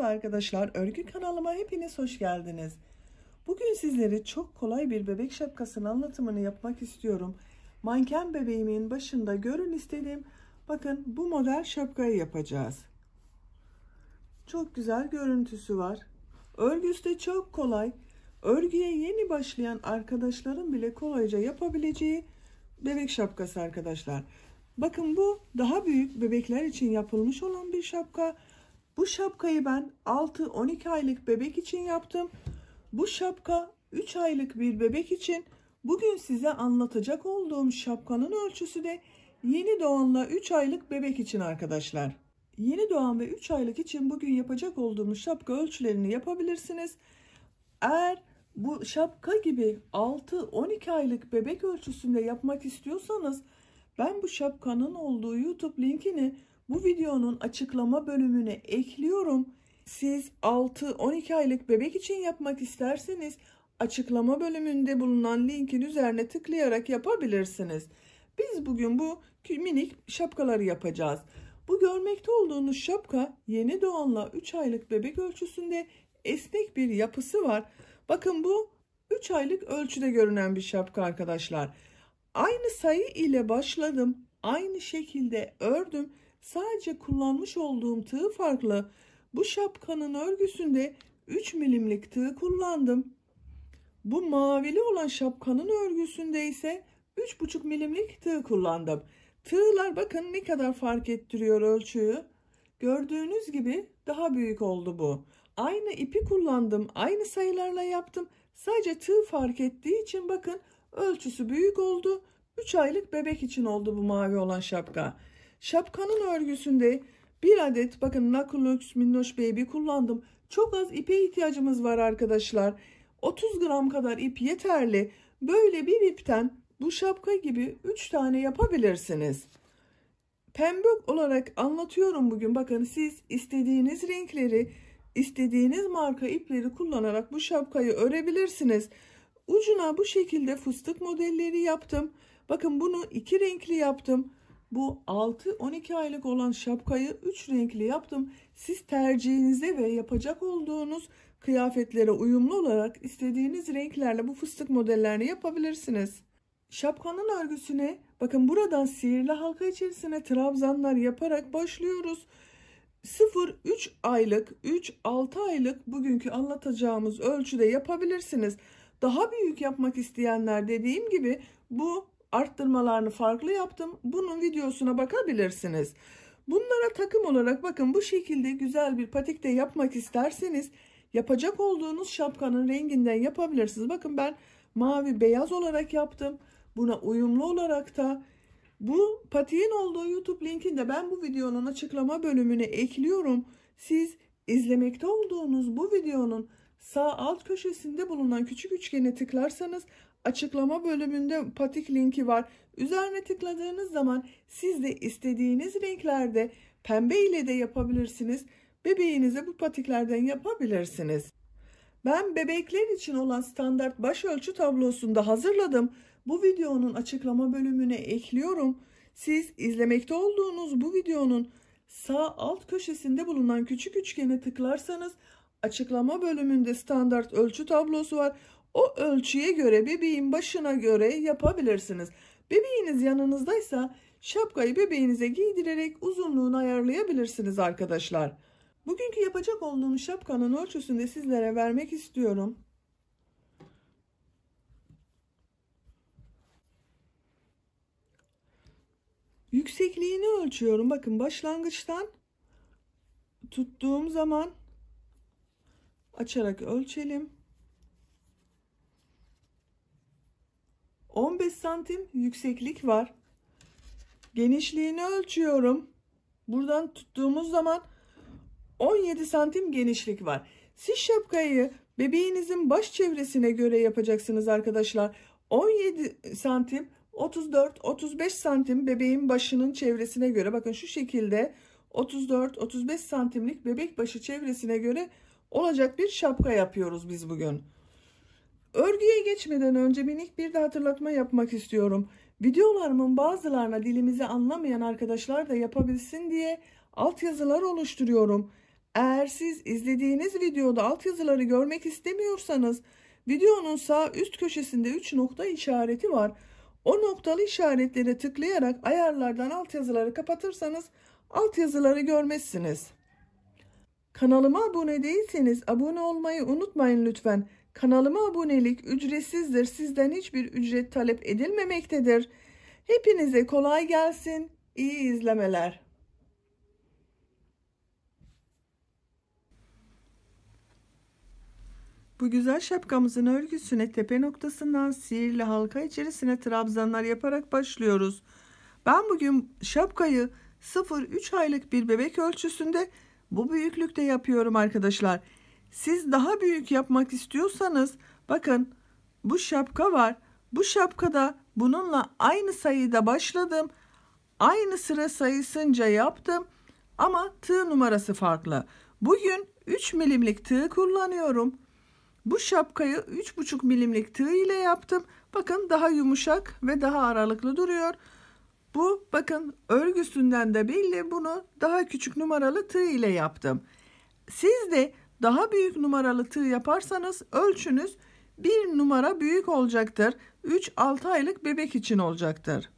Merhaba arkadaşlar, örgü kanalıma hepiniz hoş geldiniz. Bugün sizlere çok kolay bir bebek şapkasının anlatımını yapmak istiyorum. Manken bebeğimin başında görün istedim. Bakın bu model şapkayı yapacağız. Çok güzel görüntüsü var. Örgüsü de çok kolay. Örgüye yeni başlayan arkadaşların bile kolayca yapabileceği bebek şapkası arkadaşlar. Bakın bu daha büyük bebekler için yapılmış olan bir şapka. Bu şapkayı ben 6-12 aylık bebek için yaptım. Bu şapka 3 aylık bir bebek için. Bugün size anlatacak olduğum şapkanın ölçüsü de yeni doğanla 3 aylık bebek için arkadaşlar. Yeni doğan ve 3 aylık için bugün yapacak olduğumuz şapka ölçülerini yapabilirsiniz. Eğer bu şapka gibi 6-12 aylık bebek ölçüsünde yapmak istiyorsanız ben bu şapkanın olduğu YouTube linkini bu videonun açıklama bölümüne ekliyorum. Siz 6-12 aylık bebek için yapmak isterseniz açıklama bölümünde bulunan linkin üzerine tıklayarak yapabilirsiniz. Biz bugün bu minik şapkaları yapacağız. Bu görmekte olduğunuz şapka yeni doğanla 3 aylık bebek ölçüsünde esnek bir yapısı var. Bakın bu 3 aylık ölçüde görünen bir şapka arkadaşlar. Aynı sayı ile başladım. Aynı şekilde ördüm. Sadece kullanmış olduğum tığ farklı. Bu şapkanın örgüsünde 3 milimlik tığ kullandım. Bu mavili olan şapkanın örgüsünde ise 3,5 milimlik tığ kullandım. Tığlar bakın ne kadar fark ettiriyor ölçüyü. Gördüğünüz gibi daha büyük oldu bu. Aynı ipi kullandım. Aynı sayılarla yaptım. Sadece tığ fark ettiği için bakın ölçüsü büyük oldu. 3 aylık bebek için oldu bu mavi olan şapka. Şapkanın örgüsünde bir adet bakın Nakulux Minnoş Baby kullandım. Çok az ipe ihtiyacımız var arkadaşlar. 30 gram kadar ip yeterli. Böyle bir ipten bu şapka gibi 3 tane yapabilirsiniz. Pembe olarak anlatıyorum bugün. Bakın siz istediğiniz renkleri, istediğiniz marka ipleri kullanarak bu şapkayı örebilirsiniz. Ucuna bu şekilde fıstık modelleri yaptım. Bakın bunu 2 renkli yaptım. Bu 6-12 aylık olan şapkayı 3 renkli yaptım. Siz tercihinize ve yapacak olduğunuz kıyafetlere uyumlu olarak istediğiniz renklerle bu fıstık modellerini yapabilirsiniz. Şapkanın örgüsüne bakın buradan sihirli halka içerisine trabzanlar yaparak başlıyoruz. 0-3 aylık, 3-6 aylık bugünkü anlatacağımız ölçüde yapabilirsiniz. Daha büyük yapmak isteyenler dediğim gibi bu arttırmalarını farklı yaptım. Bunun videosuna bakabilirsiniz. Bunlara takım olarak bakın bu şekilde güzel bir patik de yapmak isterseniz yapacak olduğunuz şapkanın renginden yapabilirsiniz. Bakın ben mavi beyaz olarak yaptım. Buna uyumlu olarak da bu patiğin olduğu YouTube linkini de ben bu videonun açıklama bölümüne ekliyorum. Siz izlemekte olduğunuz bu videonun sağ alt köşesinde bulunan küçük üçgene tıklarsanız açıklama bölümünde patik linki var. Üzerine tıkladığınız zaman siz de istediğiniz renklerde pembe ile de yapabilirsiniz. Bebeğinize bu patiklerden yapabilirsiniz. Ben bebekler için olan standart başölçü tablosunu da hazırladım. Bu videonun açıklama bölümüne ekliyorum. Siz izlemekte olduğunuz bu videonun sağ alt köşesinde bulunan küçük üçgene tıklarsanız açıklama bölümünde standart ölçü tablosu var. O ölçüye göre bebeğin başına göre yapabilirsiniz. Bebeğiniz yanınızdaysa şapkayı bebeğinize giydirerek uzunluğunu ayarlayabilirsiniz arkadaşlar. Bugünkü yapacak olduğum şapkanın ölçüsünü de sizlere vermek istiyorum. Yüksekliğini ölçüyorum. Bakın başlangıçtan tuttuğum zaman açarak ölçelim. 15 santim yükseklik var. Genişliğini ölçüyorum. Buradan tuttuğumuz zaman 17 santim genişlik var. Siz şapkayı bebeğinizin baş çevresine göre yapacaksınız arkadaşlar. 17 santim 34-35 santim bebeğin başının çevresine göre bakın şu şekilde 34-35 santimlik bebek başı çevresine göre olacak bir şapka yapıyoruz biz bugün. Örgüye geçmeden önce minik bir de hatırlatma yapmak istiyorum. Videolarımın bazılarına dilimizi anlamayan arkadaşlar da yapabilsin diye altyazılar oluşturuyorum. Eğer siz izlediğiniz videoda altyazıları görmek istemiyorsanız videonun sağ üst köşesinde 3 nokta işareti var. O noktalı işaretlere tıklayarak ayarlardan altyazıları kapatırsanız altyazıları görmezsiniz. Kanalıma abone değilseniz abone olmayı unutmayın lütfen. Kanalıma abonelik ücretsizdir. Sizden hiçbir ücret talep edilmemektedir. Hepinize kolay gelsin. İyi izlemeler. Bu güzel şapkamızın örgüsüne tepe noktasından sihirli halka içerisine trabzanlar yaparak başlıyoruz. Ben bugün şapkayı 0-3 aylık bir bebek ölçüsünde bu büyüklükte yapıyorum arkadaşlar. Siz daha büyük yapmak istiyorsanız bakın bu şapka var. Bu şapkada bununla aynı sayıda başladım. Aynı sıra sayısınca yaptım ama tığ numarası farklı. Bugün 3 milimlik tığ kullanıyorum. Bu şapkayı 3,5 milimlik tığ ile yaptım. Bakın daha yumuşak ve daha aralıklı duruyor. Bu bakın örgüsünden de belli, bunu daha küçük numaralı tığ ile yaptım. Siz de daha büyük numaralı tığ yaparsanız ölçünüz 1 numara büyük olacaktır. 3-6 aylık bebek için olacaktır.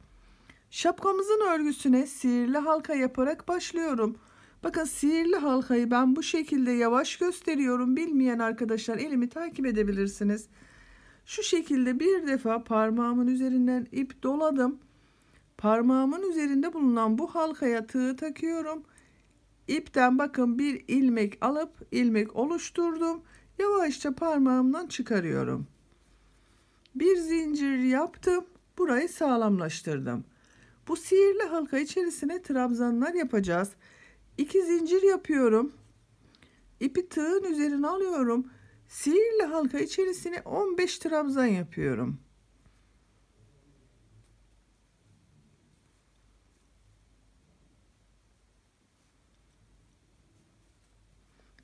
Şapkamızın örgüsüne sihirli halka yaparak başlıyorum. Bakın sihirli halkayı ben bu şekilde yavaş gösteriyorum. Bilmeyen arkadaşlar elimi takip edebilirsiniz. Şu şekilde bir defa parmağımın üzerinden ip doladım. Parmağımın üzerinde bulunan bu halkaya tığ takıyorum. İpten bakın bir ilmek alıp ilmek oluşturdum. Yavaşça parmağımdan çıkarıyorum. Bir zincir yaptım. Burayı sağlamlaştırdım. Bu sihirli halka içerisine trabzanlar yapacağız. 2 zincir yapıyorum. İpi tığın üzerine alıyorum. Sihirli halka içerisine 15 trabzan yapıyorum.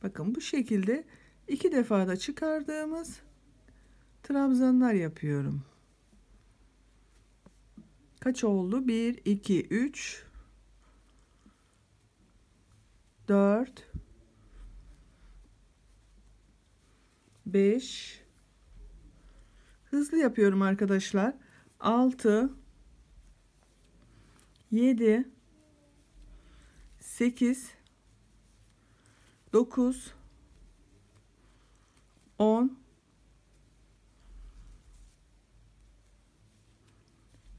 Bakın bu şekilde 2 defada çıkardığımız trabzanlar yapıyorum. Kaç oldu? 1, 2, 3, 4, 5. Hızlı yapıyorum arkadaşlar. 6, 7, 8, 9, 10,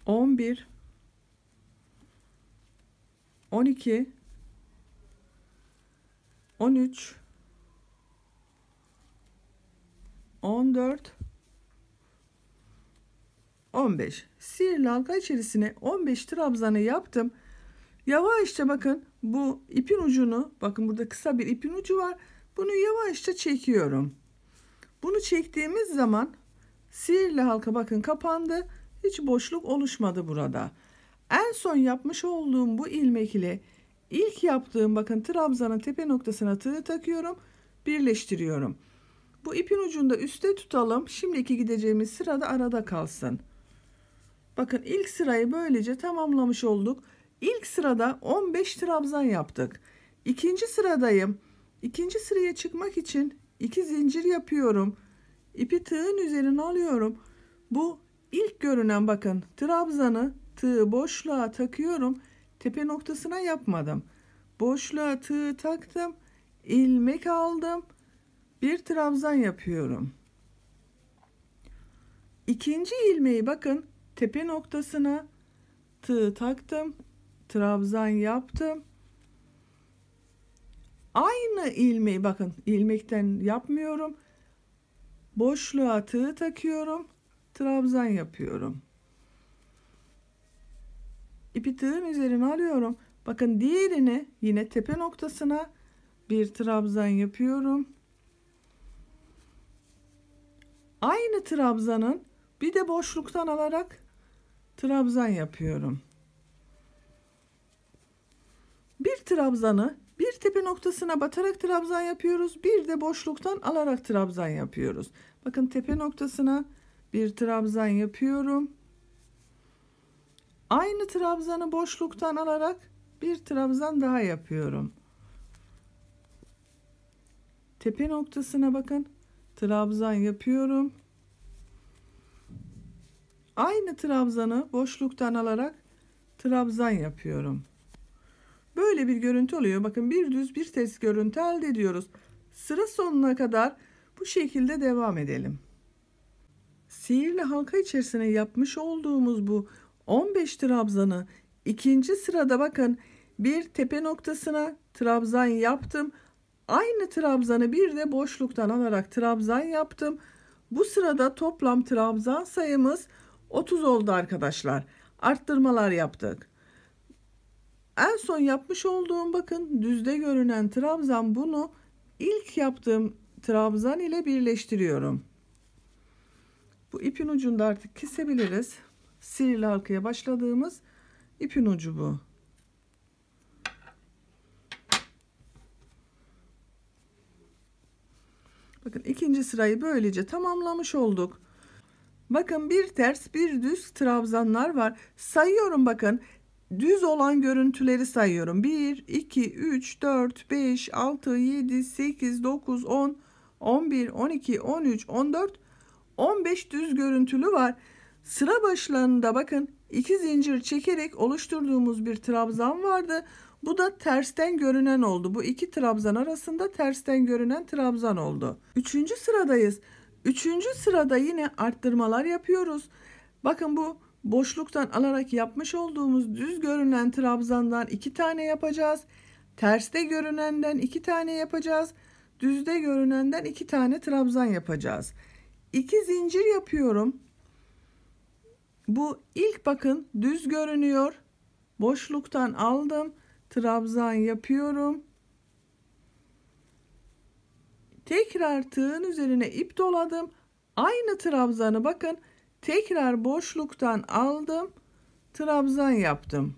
11, 12, 13, 14, 15. Sihirli halka içerisine 15 trabzanı yaptım. Yavaşça bakın bu ipin ucunu, bakın burada kısa bir ipin ucu var. Bunu yavaşça çekiyorum. Bunu çektiğimiz zaman sihirli halka bakın kapandı. Hiç boşluk oluşmadı burada. En son yapmış olduğum bu ilmek ile ilk yaptığım bakın trabzanın tepe noktasına tığ takıyorum. Birleştiriyorum. Bu ipin ucunu da üstte tutalım. Şimdiki gideceğimiz sırada arada kalsın. Bakın ilk sırayı böylece tamamlamış olduk. İlk sırada 15 trabzan yaptık. İkinci sıradayım. İkinci sıraya çıkmak için 2 zincir yapıyorum. İpi tığın üzerine alıyorum. Bu ilk görünen bakın trabzanı tığ boşluğa takıyorum. Tepe noktasına yapmadım. Boşluğa tığ taktım. İlmek aldım. Bir trabzan yapıyorum. İkinci ilmeği bakın tepe noktasına tığ taktım. Trabzan yaptım. Aynı ilmeği bakın ilmekten yapmıyorum. Boşluğa tığ takıyorum. Trabzan yapıyorum. İpi tığın üzerine alıyorum. Bakın diğerini yine tepe noktasına bir trabzan yapıyorum. Aynı trabzanın bir de boşluktan alarak trabzan yapıyorum. Bir trabzanı bir tepe noktasına batarak trabzan yapıyoruz. Bir de boşluktan alarak trabzan yapıyoruz. Bakın tepe noktasına bir trabzan yapıyorum. Aynı trabzanı boşluktan alarak bir trabzan daha yapıyorum. tepe noktasına bakın trabzan yapıyorum. Aynı trabzanı boşluktan alarak trabzan yapıyorum. Böyle bir görüntü oluyor. Bakın bir düz bir ters görüntü elde ediyoruz. Sıra sonuna kadar bu şekilde devam edelim. Sihirli halka içerisine yapmış olduğumuz bu 15 trabzanı ikinci sırada bakın bir tepe noktasına trabzan yaptım. Aynı trabzanı bir de boşluktan alarak trabzan yaptım. Bu sırada toplam trabzan sayımız 30 oldu arkadaşlar. Arttırmalar yaptık. En son yapmış olduğum bakın düzde görünen trabzan, bunu ilk yaptığım trabzan ile birleştiriyorum. Bu ipin ucunu da artık kesebiliriz. Sihirli halkaya başladığımız ipin ucu bu. Bakın ikinci sırayı böylece tamamlamış olduk. Bakın bir ters bir düz trabzanlar var. Sayıyorum bakın. Düz olan görüntüleri sayıyorum. 1, 2, 3, 4, 5, 6, 7, 8, 9, 10, 11, 12, 13, 14, 15 düz görüntülü var. Sıra başlarında bakın 2 zincir çekerek oluşturduğumuz bir trabzan vardı. Bu da tersten görünen oldu. Bu iki trabzan arasında tersten görünen trabzan oldu. Üçüncü sıradayız. Üçüncü sırada yine arttırmalar yapıyoruz. Bakın bu boşluktan alarak yapmış olduğumuz düz görünen trabzandan 2 tane yapacağız. Terste görünenden 2 tane yapacağız. Düzde görünenden 2 tane trabzan yapacağız. 2 zincir yapıyorum. Bu ilk bakın düz görünüyor. Boşluktan aldım. Trabzan yapıyorum. Tekrar tığın üzerine ip doladım. Aynı trabzanı bakın tekrar boşluktan aldım. Trabzan yaptım.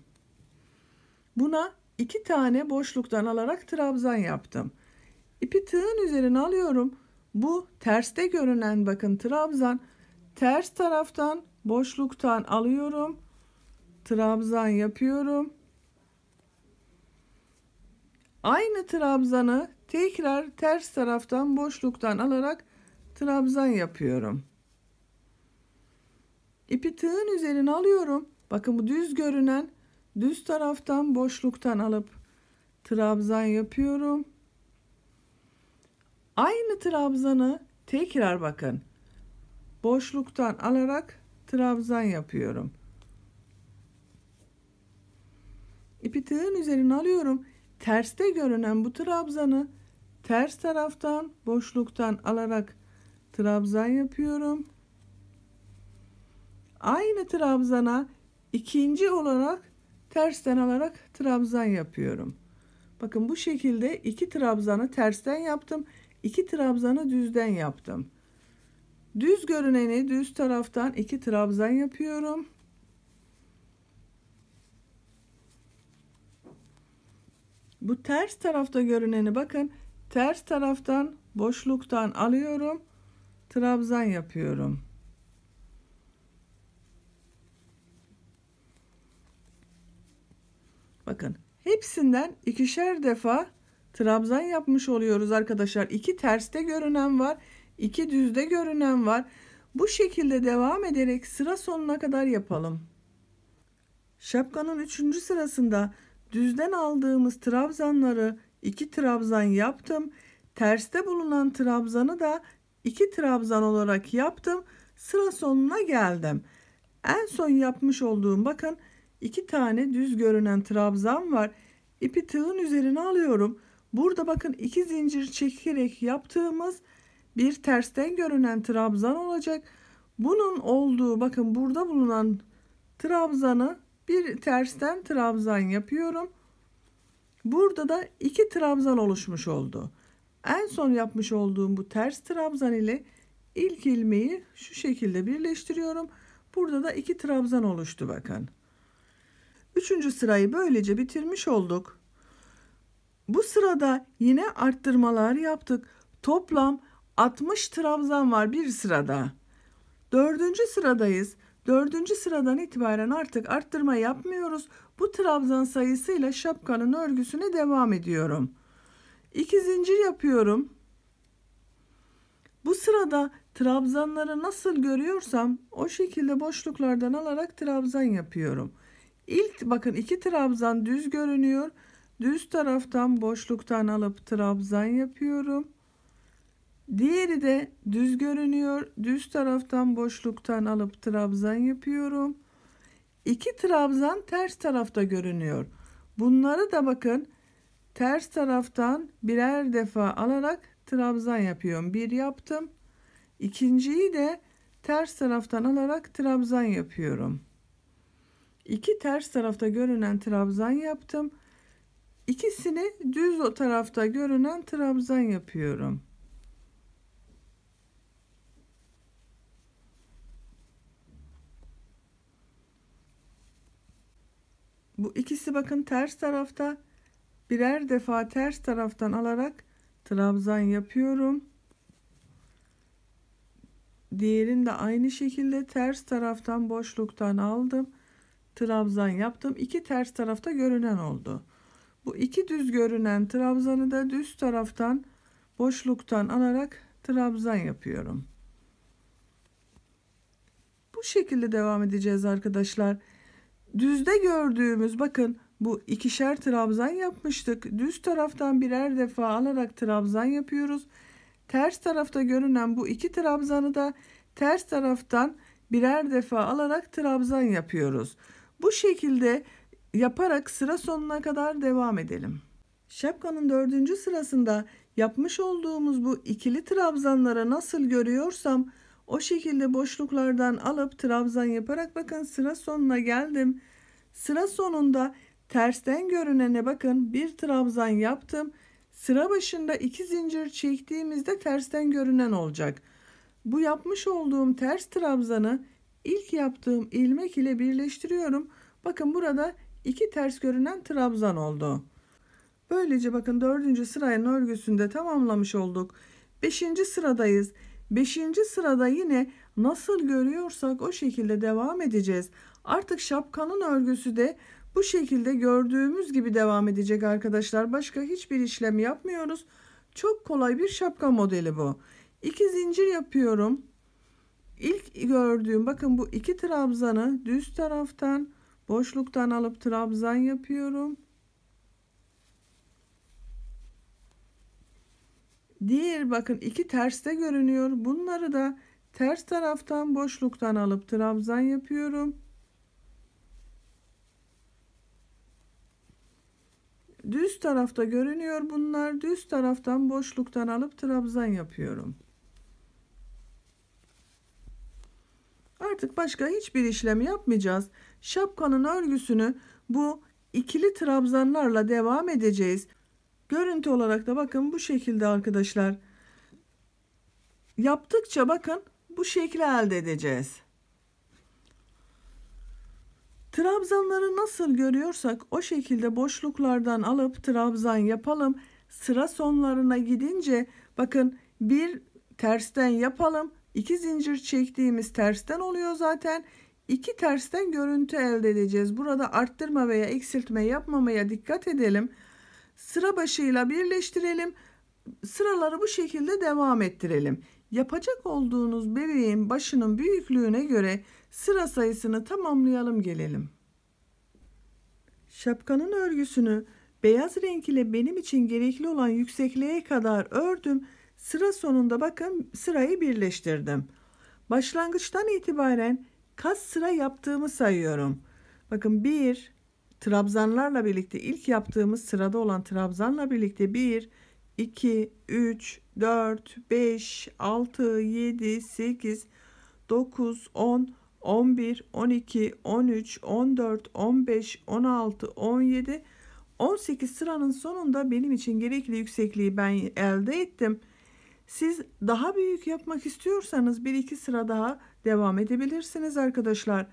Buna 2 tane boşluktan alarak trabzan yaptım. İpi tığın üzerine alıyorum. Bu terste görünen bakın trabzan. Ters taraftan boşluktan alıyorum. Trabzan yapıyorum. Aynı trabzanı tekrar ters taraftan boşluktan alarak trabzan yapıyorum. İpi tığın üzerine alıyorum. Bakın bu düz görünen düz taraftan boşluktan alıp trabzan yapıyorum. Aynı trabzanı tekrar bakın boşluktan alarak trabzan yapıyorum. İpi tığın üzerine alıyorum. Terste görünen bu trabzanı ters taraftan boşluktan alarak trabzan yapıyorum. Aynı trabzana ikinci olarak tersten alarak trabzan yapıyorum. Bakın bu şekilde 2 trabzanı tersten yaptım. 2 trabzanı düzden yaptım. Düz görüneni düz taraftan 2 trabzan yapıyorum. Bu ters tarafta görüneni bakın ters taraftan boşluktan alıyorum. Trabzan yapıyorum. Bakın hepsinden ikişer defa trabzan yapmış oluyoruz arkadaşlar. 2 terste görünen var, 2 düzde görünen var. Bu şekilde devam ederek sıra sonuna kadar yapalım. Şapkanın 3. sırasında düzden aldığımız trabzanları 2 trabzan yaptım. Terste bulunan trabzanı da 2 trabzan olarak yaptım. Sıra sonuna geldim. En son yapmış olduğum bakın 2 tane düz görünen trabzan var. İpi tığın üzerine alıyorum. Burada bakın 2 zincir çekerek yaptığımız bir tersten görünen trabzan olacak. Bunun olduğu bakın burada bulunan trabzanı bir tersten trabzan yapıyorum. Burada da 2 trabzan oluşmuş oldu. En son yapmış olduğum bu ters trabzan ile ilk ilmeği şu şekilde birleştiriyorum. Burada da 2 trabzan oluştu bakın. 3. sırayı böylece bitirmiş olduk. Bu sırada yine arttırmalar yaptık. Toplam 60 trabzan var bir sırada. 4. sıradayız. 4. sıradan itibaren artık arttırma yapmıyoruz. Bu trabzan sayısıyla şapkanın örgüsüne devam ediyorum. 2 zincir yapıyorum. Bu sırada trabzanları nasıl görüyorsam o şekilde boşluklardan alarak trabzan yapıyorum. İlk bakın 2 trabzan düz görünüyor. Düz taraftan boşluktan alıp trabzan yapıyorum. Diğeri de düz görünüyor. Düz taraftan boşluktan alıp trabzan yapıyorum. 2 trabzan ters tarafta görünüyor. Bunları da bakın ters taraftan birer defa alarak trabzan yapıyorum. Bir yaptım. İkinciyi de ters taraftan alarak trabzan yapıyorum. 2 ters tarafta görünen trabzan yaptım. İkisini düz o tarafta görünen trabzan yapıyorum. Bu ikisi bakın ters tarafta, birer defa ters taraftan alarak trabzan yapıyorum. Diğerini de aynı şekilde ters taraftan boşluktan aldım. Trabzan yaptım. 2 ters tarafta görünen oldu. Bu 2 düz görünen trabzanı da düz taraftan boşluktan alarak trabzan yapıyorum. Bu şekilde devam edeceğiz arkadaşlar. Düzde gördüğümüz bakın bu ikişer trabzan yapmıştık. Düz taraftan birer defa alarak trabzan yapıyoruz. Ters tarafta görünen bu 2 trabzanı da ters taraftan birer defa alarak trabzan yapıyoruz. Bu şekilde yaparak sıra sonuna kadar devam edelim. Şapkanın 4. sırasında yapmış olduğumuz bu ikili trabzanları nasıl görüyorsam o şekilde boşluklardan alıp trabzan yaparak bakın sıra sonuna geldim. Sıra sonunda tersten görünene bakın bir trabzan yaptım. Sıra başında 2 zincir çektiğimizde tersten görünen olacak. Bu yapmış olduğum ters trabzanı ilk yaptığım ilmek ile birleştiriyorum. Bakın burada 2 ters görünen trabzan oldu. Böylece bakın 4. sıranın örgüsünde tamamlamış olduk. 5. sıradayız. 5. sırada yine nasıl görüyorsak o şekilde devam edeceğiz. Artık şapkanın örgüsü de bu şekilde gördüğümüz gibi devam edecek arkadaşlar. Başka hiçbir işlem yapmıyoruz. Çok kolay bir şapka modeli bu. 2 zincir yapıyorum. İlk gördüğüm bakın bu 2 trabzanı düz taraftan boşluktan alıp trabzan yapıyorum. Diğer bakın 2 terste görünüyor. Bunları da ters taraftan boşluktan alıp trabzan yapıyorum. Düz tarafta görünüyor bunlar. Düz taraftan boşluktan alıp trabzan yapıyorum. Artık başka hiçbir işlem yapmayacağız. Şapkanın örgüsünü bu ikili trabzanlarla devam edeceğiz. Görüntü olarak da bakın bu şekilde arkadaşlar. Yaptıkça bakın bu şekli elde edeceğiz. Trabzanları nasıl görüyorsak o şekilde boşluklardan alıp trabzan yapalım. Sıra sonlarına gidince bakın bir tersten yapalım. 2 zincir çektiğimiz tersten oluyor zaten. 2 tersten görüntü elde edeceğiz. Burada arttırma veya eksiltme yapmamaya dikkat edelim. Sıra başıyla birleştirelim. Sıraları bu şekilde devam ettirelim. Yapacak olduğunuz bebeğin başının büyüklüğüne göre sıra sayısını tamamlayalım gelelim. Şapkanın örgüsünü beyaz renk ile benim için gerekli olan yüksekliğe kadar ördüm. Sıra sonunda bakın sırayı birleştirdim. Başlangıçtan itibaren kaç sıra yaptığımı sayıyorum. Bakın 1 trabzanlarla birlikte ilk yaptığımız sırada olan trabzanla birlikte 1, 2, 3, 4, 5, 6, 7, 8, 9, 10, 11, 12, 13, 14, 15, 16, 17, 18 sıranın sonunda benim için gerekli yüksekliği ben elde ettim. Siz daha büyük yapmak istiyorsanız 1-2 sıra daha devam edebilirsiniz arkadaşlar.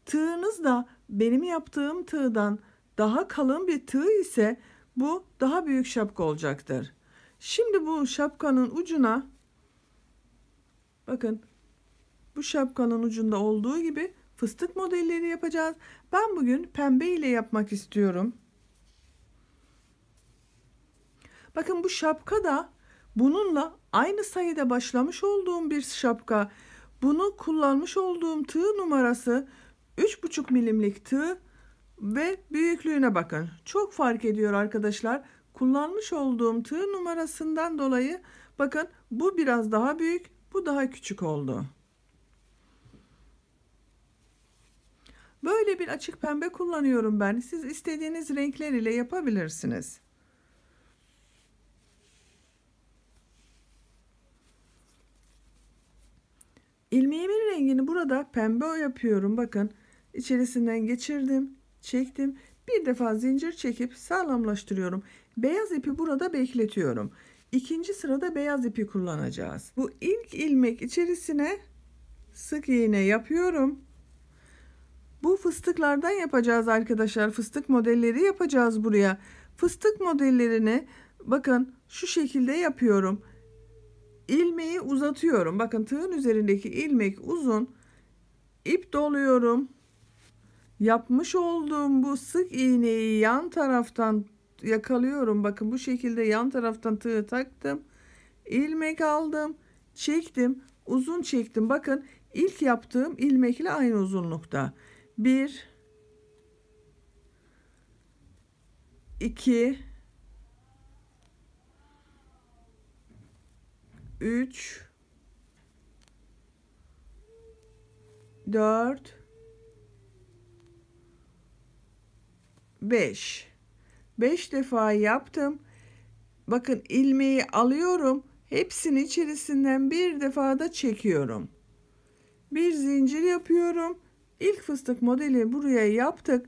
Tığınız da benim yaptığım tığdan daha kalın bir tığ ise bu daha büyük şapka olacaktır. Şimdi bu şapkanın ucuna bakın bu şapkanın ucunda olduğu gibi fıstık modelleri yapacağız. Ben bugün pembe ile yapmak istiyorum. Bakın bu şapka da Bununla aynı sayıda başlamış olduğum bir şapka. Bunu kullanmış olduğum tığ numarası 3,5 milimlik tığ ve büyüklüğüne bakın. Çok fark ediyor arkadaşlar. Kullanmış olduğum tığ numarasından dolayı bakın bu biraz daha büyük, bu daha küçük oldu. Böyle bir açık pembe kullanıyorum ben. Siz istediğiniz renkler ile yapabilirsiniz. İlmeğimin rengini burada pembe yapıyorum. Bakın içerisinden geçirdim, çektim. Bir defa zincir çekip sağlamlaştırıyorum. Beyaz ipi burada bekletiyorum. İkinci sırada beyaz ipi kullanacağız. Bu ilk ilmek içerisine sık iğne yapıyorum. Bu fıstıklardan yapacağız arkadaşlar. Fıstık modelleri yapacağız buraya. Fıstık modellerini bakın şu şekilde yapıyorum. İlmeği uzatıyorum. Bakın tığın üzerindeki ilmek uzun. İp doluyorum. Yapmış olduğum bu sık iğneyi yan taraftan yakalıyorum. Bakın bu şekilde yan taraftan tığı taktım. İlmek aldım. Çektim. Uzun çektim. Bakın ilk yaptığım ilmekle aynı uzunlukta. 1 2 3 4 5 defa yaptım. Bakın ilmeği alıyorum. Hepsini içerisinden bir defa da çekiyorum. Bir zincir yapıyorum. İlk fıstık modeli buraya yaptık.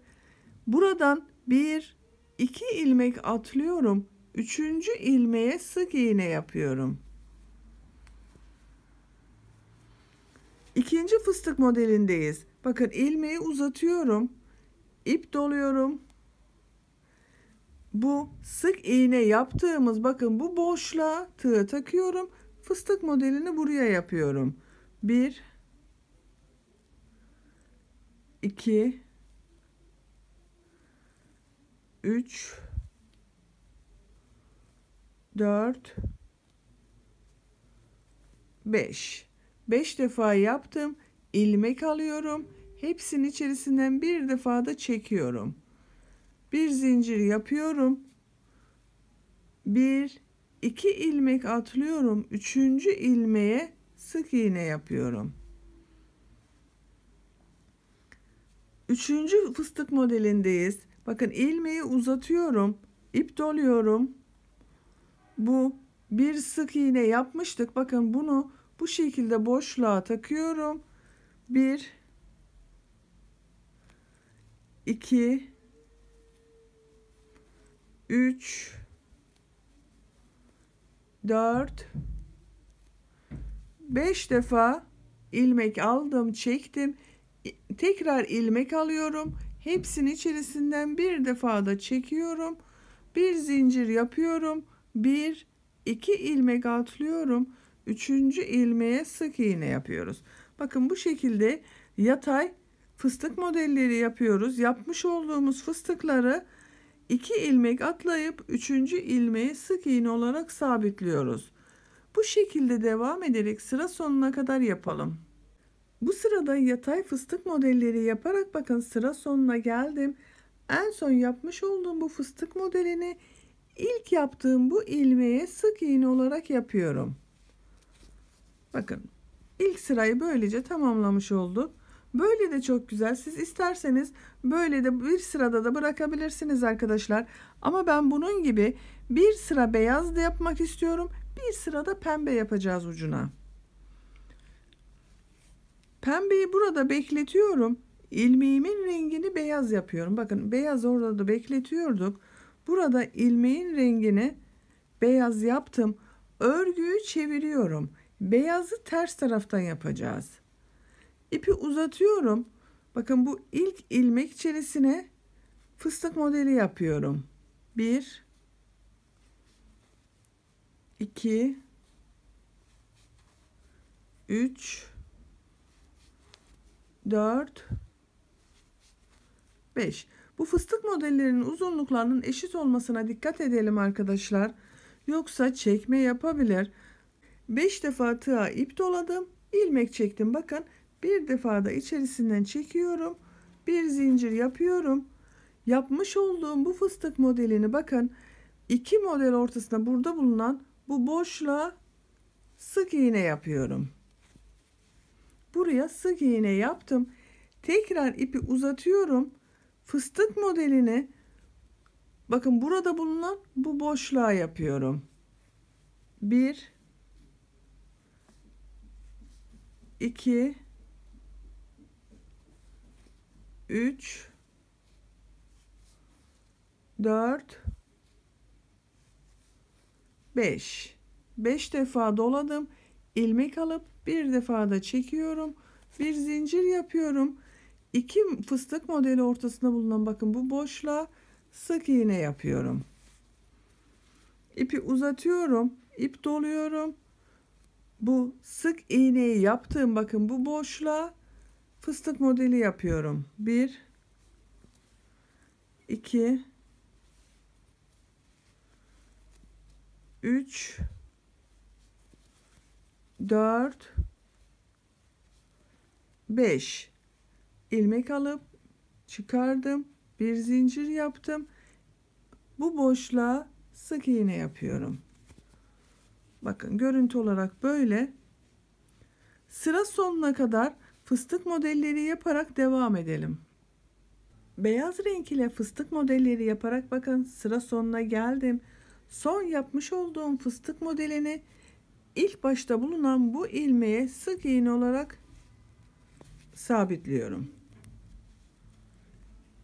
Buradan 1 2 ilmek atlıyorum. Üçüncü ilmeğe sık iğne yapıyorum. İkinci fıstık modelindeyiz. Bakın ilmeği uzatıyorum. İp doluyorum. Bu sık iğne yaptığımız bakın bu boşluğa tığ takıyorum. Fıstık modelini buraya yapıyorum. 1 2 3 4 5 defa yaptım. İlmek alıyorum. Hepsinin içerisinden bir defa da çekiyorum. Bir zincir yapıyorum. 1 2 ilmek atlıyorum. Üçüncü ilmeğe sık iğne yapıyorum. Üçüncü fıstık modelindeyiz. Bakın ilmeği uzatıyorum. İp doluyorum. Bu bir sık iğne yapmıştık. Bakın bunu bu şekilde boşluğa takıyorum. 1 2 3 4 5 defa ilmek aldım, çektim. Tekrar ilmek alıyorum. Hepsinin içerisinden bir defa da çekiyorum. Bir zincir yapıyorum. 1 2 ilmek atlıyorum. Üçüncü ilmeğe sık iğne yapıyoruz. Bakın bu şekilde yatay fıstık modelleri yapıyoruz. Yapmış olduğumuz fıstıkları 2 ilmek atlayıp üçüncü ilmeği sık iğne olarak sabitliyoruz. Bu şekilde devam ederek sıra sonuna kadar yapalım. Bu sırada yatay fıstık modelleri yaparak bakın sıra sonuna geldim. En son yapmış olduğum bu fıstık modelini ilk yaptığım bu ilmeğe sık iğne olarak yapıyorum. Bakın ilk sırayı böylece tamamlamış olduk. Böyle de çok güzel. Siz isterseniz böyle de bir sırada da bırakabilirsiniz arkadaşlar. Ama ben bunun gibi bir sıra beyaz da yapmak istiyorum. Bir sırada pembe yapacağız ucuna. Pembeyi burada bekletiyorum. İlmeğimin rengini beyaz yapıyorum. Bakın beyaz orada da bekletiyorduk. Burada ilmeğin rengini beyaz yaptım. Örgüyü çeviriyorum. Beyazı ters taraftan yapacağız. İpi uzatıyorum. Bakın bu ilk ilmek içerisine fıstık modeli yapıyorum. 1 2 3 4 5. Bu fıstık modellerinin uzunluklarının eşit olmasına dikkat edelim arkadaşlar. Yoksa çekme yapabilir. 5 defa tığa ip doladım. İlmek çektim. Bakın bir defa da içerisinden çekiyorum. Bir zincir yapıyorum. Yapmış olduğum bu fıstık modelini bakın, iki model ortasında burada bulunan bu boşluğa sık iğne yapıyorum. Buraya sık iğne yaptım. Tekrar ipi uzatıyorum. Fıstık modelini bakın burada bulunan bu boşluğa yapıyorum. 1 2 3 4 5 defa doladım. İlmek alıp bir defa da çekiyorum. Bir zincir yapıyorum. İki fıstık modeli ortasında bulunan bakın bu boşluğa sık iğne yapıyorum. İpi uzatıyorum. İp doluyorum. Bu sık iğneyi yaptığım bakın bu boşluğa fıstık modeli yapıyorum. 1 2 3 4 5 ilmek alıp çıkardım. Bir zincir yaptım. Bu boşluğa sık iğne yapıyorum. Bakın görüntü olarak böyle. Sıra sonuna kadar fıstık modelleri yaparak devam edelim. Beyaz renk ile fıstık modelleri yaparak bakın sıra sonuna geldim. Son yapmış olduğum fıstık modelini ilk başta bulunan bu ilmeğe sık iğne olarak sabitliyorum.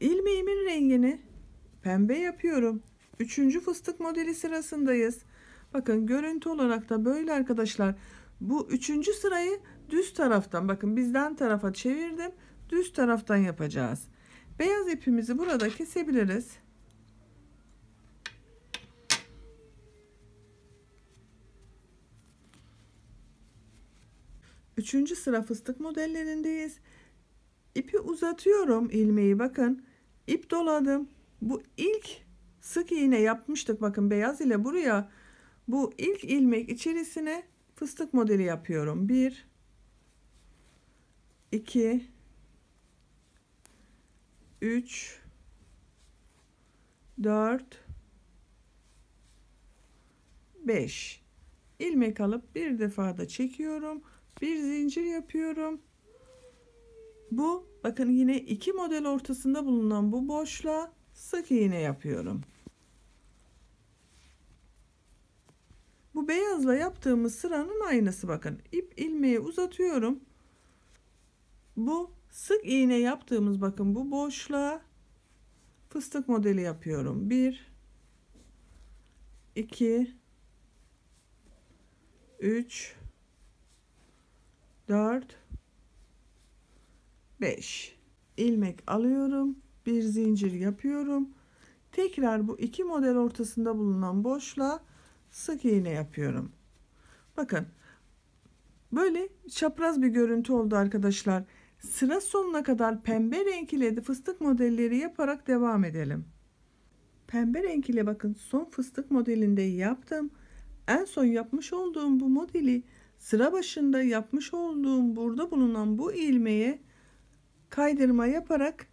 İlmeğimin rengini pembe yapıyorum. Üçüncü fıstık modeli sırasındayız. Bakın görüntü olarak da böyle arkadaşlar. Bu üçüncü sırayı düz taraftan bakın bizden tarafa çevirdim. Düz taraftan yapacağız. Beyaz ipimizi burada kesebiliriz. Üçüncü sıra fıstık modellerindeyiz. İpi uzatıyorum, ilmeği bakın. İp doladım. Bu ilk sık iğne yapmıştık bakın beyaz ile buraya. Bu ilk ilmek içerisine fıstık modeli yapıyorum. 1 2 3 4 5 ilmek alıp bir defa da çekiyorum. Bir zincir yapıyorum. Bu bakın yine iki model ortasında bulunan bu boşluğa sık iğne yapıyorum. Bu beyazla yaptığımız sıranın aynısı bakın. İp ilmeği uzatıyorum. Bu sık iğne yaptığımız bakın bu boşluğa fıstık modeli yapıyorum. 1 2 3 4 5 ilmek alıyorum. Bir zincir yapıyorum. Tekrar bu iki model ortasında bulunan boşluğa sık iğne yapıyorum. Bakın böyle çapraz bir görüntü oldu arkadaşlar. Sıra sonuna kadar pembe renk ile de fıstık modelleri yaparak devam edelim. Pembe renk ile bakın son fıstık modelinde yaptım. En son yapmış olduğum bu modeli sıra başında yapmış olduğum burada bulunan bu ilmeğe kaydırma yaparak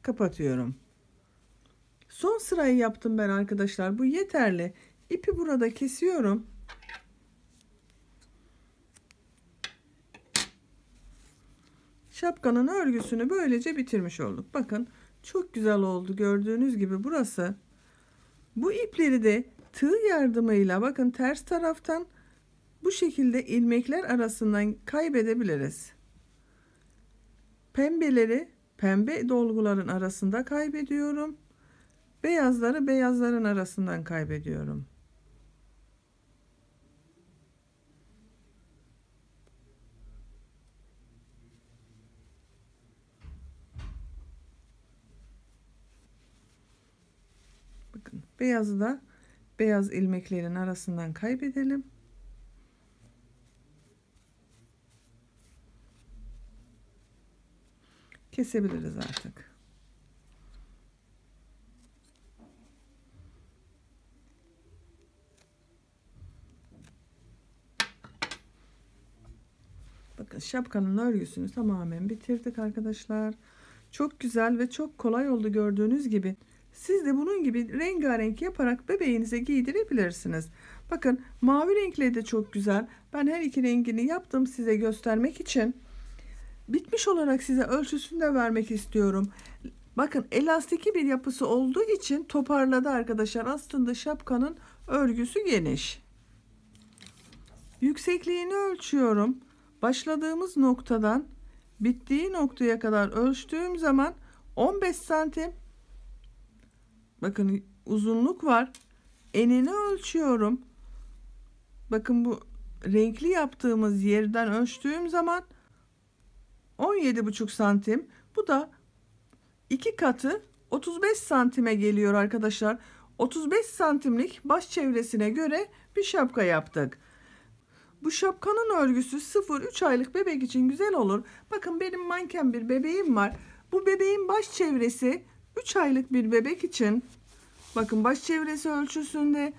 kapatıyorum. Son sırayı yaptım ben arkadaşlar. Bu yeterli. İpi burada kesiyorum. Şapkanın örgüsünü böylece bitirmiş olduk. Bakın çok güzel oldu gördüğünüz gibi burası. Bu ipleri de tığ yardımıyla bakın ters taraftan bu şekilde ilmekler arasından kaybedebiliriz. Pembeleri pembe dolguların arasında kaybediyorum. Beyazları beyazların arasından kaybediyorum. Bakın beyazı da beyaz ilmeklerin arasından kaybedelim. Kesebiliriz artık. Bakın şapkanın örgüsünü tamamen bitirdik arkadaşlar. Çok güzel ve çok kolay oldu gördüğünüz gibi. Siz de bunun gibi rengarenk yaparak bebeğinize giydirebilirsiniz. Bakın mavi renkle de çok güzel. Ben her iki rengini yaptım size göstermek için. Bitmiş olarak size ölçüsünü de vermek istiyorum. Bakın elastiki bir yapısı olduğu için toparladı arkadaşlar. Aslında şapkanın örgüsü geniş. Yüksekliğini ölçüyorum. Başladığımız noktadan bittiği noktaya kadar ölçtüğüm zaman 15 santim. Bakın uzunluk var. Enini ölçüyorum. Bakın bu renkli yaptığımız yerden ölçtüğüm zaman 17,5 santim. Bu da 2 katı 35 santime geliyor arkadaşlar. 35 santimlik baş çevresine göre bir şapka yaptık. Bu şapkanın örgüsü 0-3 aylık bebek için güzel olur. Bakın benim manken bir bebeğim var. Bu bebeğin baş çevresi 3 aylık bir bebek için. Bakın baş çevresi ölçüsünde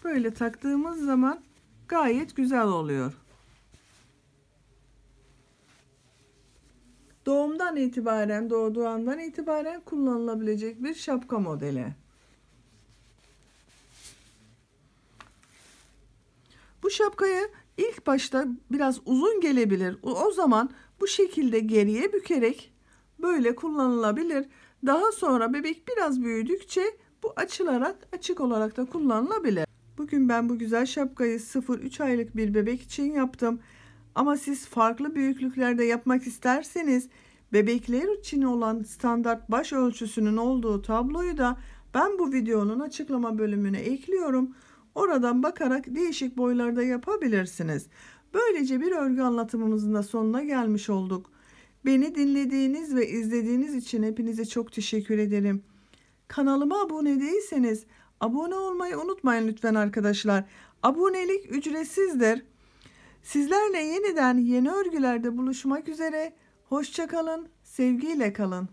böyle taktığımız zaman gayet güzel oluyor. Doğduğu andan itibaren kullanılabilecek bir şapka modeli. Bu şapkayı ilk başta biraz uzun gelebilir. O zaman bu şekilde geriye bükerek böyle kullanılabilir. Daha sonra bebek biraz büyüdükçe bu açılarak açık olarak da kullanılabilir. Bugün ben bu güzel şapkayı 0-3 aylık bir bebek için yaptım. Ama siz farklı büyüklüklerde yapmak isterseniz bebekler için olan standart baş ölçüsünün olduğu tabloyu da ben bu videonun açıklama bölümüne ekliyorum. Oradan bakarak değişik boylarda yapabilirsiniz. Böylece bir örgü anlatımımızın da sonuna gelmiş olduk. Beni dinlediğiniz ve izlediğiniz için hepinize çok teşekkür ederim. Kanalıma abone değilseniz abone olmayı unutmayın lütfen arkadaşlar. Abonelik ücretsizdir. Sizlerle yeniden yeni örgülerde buluşmak üzere. Hoşça kalın, sevgiyle kalın.